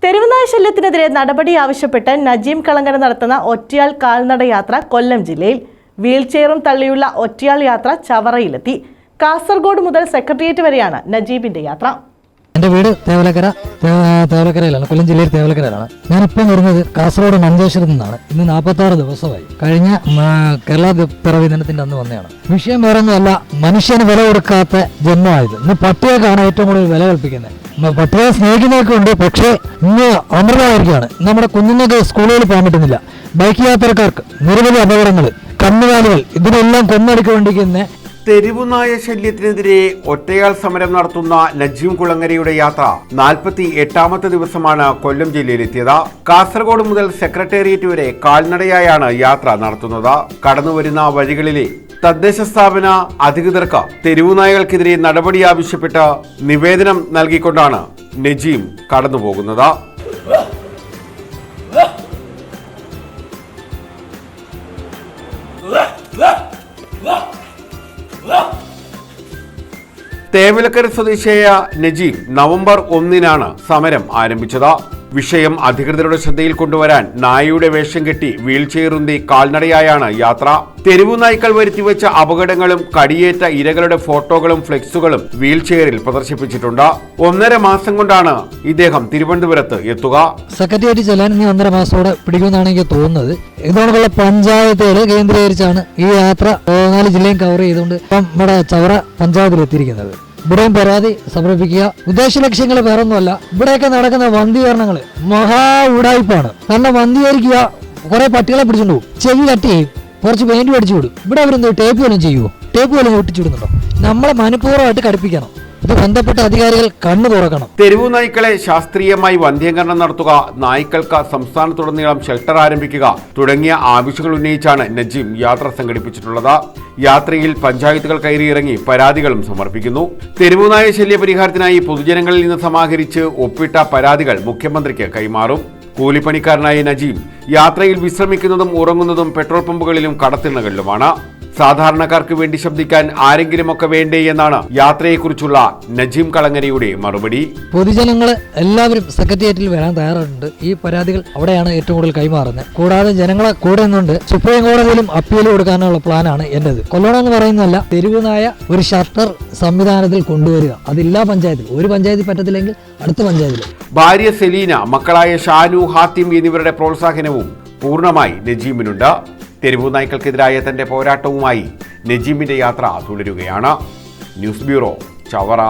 തെരുവുനായ ശല്യത്തിനെതിരെ നടപടി ആവശ്യപ്പെട്ട് നജീം കളങ്ങര നടത്തുന്ന ഒറ്റയാൾ കാൽനട യാത്ര കൊല്ലം ജില്ലയിൽ. വീൽചെയറും തള്ളിയുള്ള ഒറ്റയാൾ യാത്ര ചവറയിലെത്തി. കാസർഗോഡ് മുതൽ സെക്രട്ടേറിയറ്റ് വരെയാണ് നജീബിന്റെ യാത്ര. എൻ്റെ വീട് തേവലക്കരയിലാണ്, കൊല്ലം ജില്ലയിൽ തേവലക്കരയിലാണ്. ഞാനിപ്പം വരുന്നത് കാസർഗോഡ് മഞ്ചേശ്വരത്ത് നിന്നാണ്. ഇന്ന് 46 ദിവസമായി. കഴിഞ്ഞ കേരള പിറവി ദിനത്തിന്റെ അന്ന് വന്നതാണ്. വിഷയം വേറൊന്നുമല്ല, മനുഷ്യന് വില കൊടുക്കാത്ത ജന്മമായത്. ഇന്ന് പട്ടികൾക്കാണ് ഏറ്റവും കൂടുതൽ വില കൽപ്പിക്കുന്നത്. പട്ടികയെ സ്നേഹിക്കുന്നതൊക്കെ ഉണ്ട്, പക്ഷേ ഇന്ന് അമൃതമായിരിക്കുകയാണ്. നമ്മുടെ കുഞ്ഞുങ്ങൾക്ക് സ്കൂളുകളിൽ പോകാൻ പറ്റുന്നില്ല. ബൈക്ക് യാത്രക്കാർക്ക് നിരവധി അപകടങ്ങൾ, കന്നുകാലികൾ, ഇതിനെല്ലാം കൊന്നൊടുക്കൊണ്ടിരിക്കുന്ന തെരുവുനായ ശല്യത്തിനെതിരെ ഒറ്റയാൾ സമരം നടത്തുന്ന നജീം കുളങ്ങരയുടെ യാത്ര 48ാമത്തെ ദിവസമാണ് കൊല്ലം ജില്ലയിലെത്തിയത്. കാസർഗോഡ് മുതൽ സെക്രട്ടേറിയറ്റ് വരെ കാൽനടയായാണ് യാത്ര നടത്തുന്നത്. കടന്നുവരുന്ന വഴികളിലെ തദ്ദേശ സ്ഥാപന അധികൃതർക്ക് തെരുവുനായകൾക്കെതിരെ നടപടി ആവശ്യപ്പെട്ട് നിവേദനം നൽകിക്കൊണ്ടാണ് നജീം കടന്നുപോകുന്നത്. തേവലക്കര സ്വദേശിയായ നജീം നവംബർ 1-നാണ് സമരം ആരംഭിച്ചത്. വിഷയം അധികൃതരുടെ ശ്രദ്ധയിൽ കൊണ്ടുവരാൻ നായയുടെ വേഷം കെട്ടി വീൽചെയറുന്തി കാൽനടയായാണ് യാത്ര. തെരുവു നായ്ക്കൾ വരുത്തിവെച്ച അപകടങ്ങളും കടിയേറ്റ ഇരകളുടെ ഫോട്ടോകളും ഫ്ലെക്സുകളും വീൽചെയറിൽ പ്രദർശിപ്പിച്ചിട്ടുണ്ട്. 1.5 മാസം കൊണ്ടാണ് ഇദ്ദേഹം തിരുവനന്തപുരത്ത് എത്തുക. സെക്രട്ടേറിയറ്റ് ചെല്ലാൻ 1.5 മാസത്തോടെ പിടിക്കുമെന്നാണ് എനിക്ക് തോന്നുന്നത്. ഇതോടുള്ള പഞ്ചായത്തുകൾ കേന്ദ്രീകരിച്ചാണ് ഈ യാത്ര 4 ജില്ലയും കവർ ചെയ്തുകൊണ്ട് ഇപ്പം നമ്മുടെ ചവറ പഞ്ചായത്തിൽ എത്തിയിരിക്കുന്നത്. ഇവിടെയും പരാതി സമർപ്പിക്കുക. ഉദ്ദേശ ലക്ഷ്യങ്ങൾ വേറൊന്നുമല്ല. ഇവിടെയൊക്കെ നടക്കുന്ന വന്ധീകരണങ്ങൾ മഹാ ഉടായ്പാണ്. കാരണം വന്ധീകരിക്കുക, കുറെ പട്ടികളെ പിടിച്ചുകൊണ്ട് പോകും, ചെവി കട്ട് ചെയ്യും, കുറച്ച് പെയിന്റ് അടിച്ചു വിടും. ഇവിടെ അവരെന്തോ ടേപ്പ് പോലും ചെയ്യുമോ? ടേപ്പ് പോലും ഒട്ടിച്ചുവിടുന്നുണ്ടോ? നമ്മളെ മനഃപൂർവ്വമായിട്ട് കടുപ്പിക്കണം. ഇത് ബന്ധപ്പെട്ട അധികാരികൾ കണ്ണു തുറക്കണം. തെരുവു നായ്ക്കളെ ശാസ്ത്രീയമായി വന്ധ്യീകരണം നടത്തുക, നായ്ക്കൾക്ക് സംസ്ഥാനത്തുടനീളം ഷെൽട്ടർ ആരംഭിക്കുക തുടങ്ങിയ ആവശ്യങ്ങൾ ഉന്നയിച്ചാണ് നജീം യാത്ര സംഘടിപ്പിച്ചിട്ടുള്ളത്. യാത്രയിൽ പഞ്ചായത്തുകൾ കയറിയിറങ്ങി പരാതികളും സമർപ്പിക്കുന്നു. തെരുവുനായ ശല്യ പരിഹാരത്തിനായി പൊതുജനങ്ങളിൽ നിന്ന് സമാഹരിച്ച് ഒപ്പിട്ട പരാതികൾ മുഖ്യമന്ത്രിക്ക് കൈമാറും. കൂലിപ്പണിക്കാരനായ നജീം യാത്രയിൽ വിശ്രമിക്കുന്നതും ഉറങ്ങുന്നതും പെട്രോൾ പമ്പുകളിലും കടത്തിണ്ണകളിലുമാണ്. സാധാരണക്കാർക്ക് വേണ്ടി ശബ്ദിക്കാൻ ആരെങ്കിലുമൊക്കെ വേണ്ടേ എന്നാണ് യാത്രയെക്കുറിച്ചുള്ള നജീം കളങ്ങരയുടെ മറുപടി. പൊതുജനങ്ങള് എല്ലാവരും സെക്രട്ടേറിയറ്റിൽ വരാൻ തയ്യാറുണ്ട്. ഈ പരാതികൾ അവിടെയാണ് ഏറ്റവും കൂടുതൽ കൈമാറുന്നത്. കൂടാതെ ജനങ്ങളെ കൂടെ നിന്നുകൊണ്ട് സുപ്രീം കോടതിയിലും അപ്പീൽ കൊടുക്കാനുള്ള പ്ലാനാണ് എന്റേത്. കൊല്ലണം എന്ന് പറയുന്നതല്ല, തെരുവുനായ ഒരു ഷട്ടർ സംവിധാനത്തിൽ കൊണ്ടുവരിക. അതില്ലാ പഞ്ചായത്തിൽ, ഒരു പഞ്ചായത്തിൽ പറ്റത്തില്ലെങ്കിൽ അടുത്ത പഞ്ചായത്തിൽ. ഭാര്യ സെലീന, മക്കളായ ഷാനു, ഹാത്തിം എന്നിവരുടെ പ്രോത്സാഹനവും പൂർണ്ണമായി നജീമിനുണ്ട്. തെരുവു നായ്ക്കൾക്കെതിരായ തന്റെ പോരാട്ടവുമായി നജീമിന്റെ യാത്ര തുടരുകയാണ്. News bureau, Chavara.